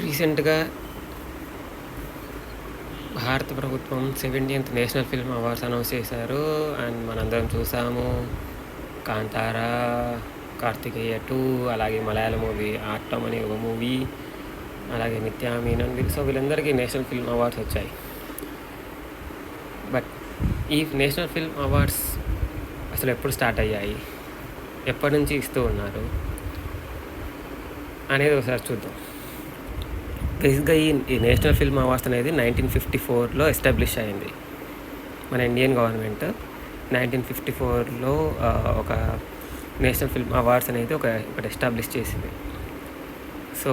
రీసెంట్గా భారత ప్రభుత్వం 70th national film awards announce చేశారు. అండ్ మనందరం చూసాము. కాంతారా, కార్తికేయ 2, అలాగే మలయాళ మూవీ ఆట్టం అనే ఒక మూవీ, అలాగే నిత్యా మీనన్. సో వీళ్ళందరికీ నేషనల్ ఫిల్మ్ అవార్డ్స్ వచ్చాయి. బట్ ఈ నేషనల్ ఫిల్మ్ అవార్డ్స్ అసలు ఎప్పుడు స్టార్ట్ అయ్యాయి, ఎప్పటి నుంచి ఇస్తూ ఉన్నారు అనేది ఒకసారి చూద్దాం. బేసిక్గా ఈ నేషనల్ ఫిల్మ్ అవార్డ్స్ అనేది 1954లో ఎస్టాబ్లిష్ అయింది. మన ఇండియన్ గవర్నమెంట్ 1954లో ఒక నేషనల్ ఫిల్మ్ అవార్డ్స్ అనేది ఒకటి ఎస్టాబ్లిష్ చేసింది. సో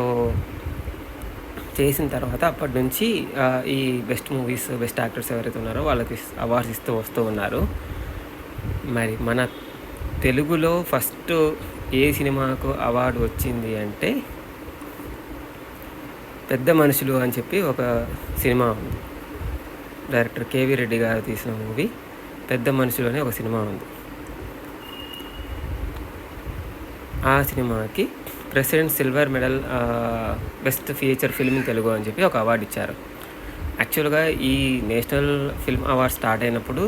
చేసిన తర్వాత అప్పటి నుంచి ఈ బెస్ట్ మూవీస్, బెస్ట్ యాక్టర్స్ ఎవరైతే ఉన్నారో వాళ్ళకి అవార్డ్స్ వస్తూ ఉన్నారు. మరి మన తెలుగులో ఫస్ట్ ఏ సినిమాకు అవార్డు వచ్చింది అంటే పెద్ద మనుషులు అని చెప్పి ఒక సినిమా ఉంది. డైరెక్టర్ కేవీ రెడ్డి గారు తీసిన మూవీ పెద్ద మనుషులు అనే ఒక సినిమా ఉంది. ఆ సినిమాకి president silver medal best feature film in Telugu అని చెప్పి ఒక అవార్డు ఇచ్చారు. యాక్చువల్గా ఈ నేషనల్ ఫిల్మ్ అవార్డ్స్ స్టార్ట్ అయినప్పుడు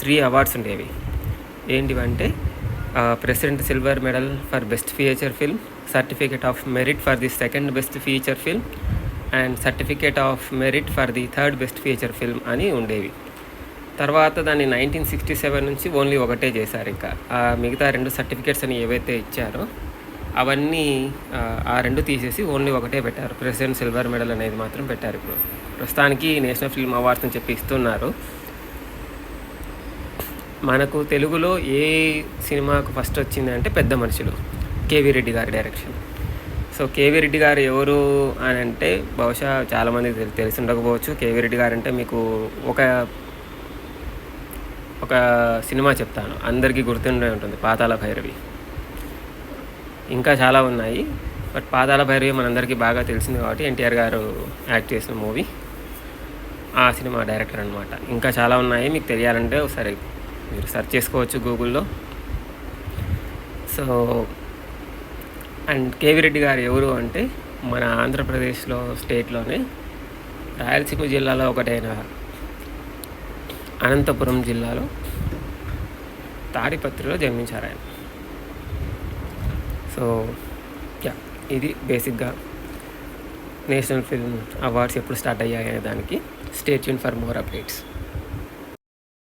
3 అవార్డ్స్ ఉండేవి. ఏంటివంటే president silver medal for best feature film, certificate of merit for the second best feature film and certificate of merit for the third best feature film అని ఉండేవి. తర్వాత దాన్ని 1967 నుంచి only ఒకటే చేశారు. ఇంకా మిగతా 2 సర్టిఫికేట్స్ అని ఏవైతే ఇచ్చారో అవన్నీ ఆ 2 తీసేసి ఓన్లీ ఒకటే పెట్టారు. ప్రెసిడెంట్ సిల్వర్ మెడల్ అనేది మాత్రం పెట్టారు. ఇప్పుడు ప్రస్తుతానికి నేషనల్ ఫిల్మ్ అవార్డ్స్ అని చెప్పి ఇస్తున్నారు. మనకు తెలుగులో ఏ సినిమాకు ఫస్ట్ వచ్చింది అంటే పెద్ద మనుషులు, కేవీ రెడ్డి గారి డైరెక్షన్. సో కేవీ రెడ్డి గారు ఎవరు అని అంటే బహుశా చాలామందికి తెలిసి ఉండకపోవచ్చు. కేవీ రెడ్డి గారు అంటే మీకు ఒక సినిమా చెప్తాను, అందరికీ గుర్తుండే ఉంటుంది, పాతాళ భైరవి. ఇంకా చాలా ఉన్నాయి, బట్ పాతాళ భైరవి మనందరికీ బాగా తెలిసింది కాబట్టి ఎన్టీఆర్ గారు యాక్ట్ చేసిన మూవీ, ఆ సినిమా డైరెక్టర్ అనమాట. ఇంకా చాలా ఉన్నాయి, మీకు తెలియాలంటే ఒకసారి మీరు సెర్చ్ చేసుకోవచ్చు గూగుల్లో. సో అండ్ కేవీ రెడ్డి గారు ఎవరు అంటే మన ఆంధ్రప్రదేశ్లో స్టేట్లోనే రాయలసీమ జిల్లాలో ఒకటైన అనంతపురం జిల్లాలో తాడిపత్రిలో జన్మించారు ఆయన. సో ఇది బేసిక్గా నేషనల్ ఫిల్మ్ అవార్డ్స్ ఎప్పుడు స్టార్ట్ అయ్యాయి అనే దానికి. Stay tune for more updates.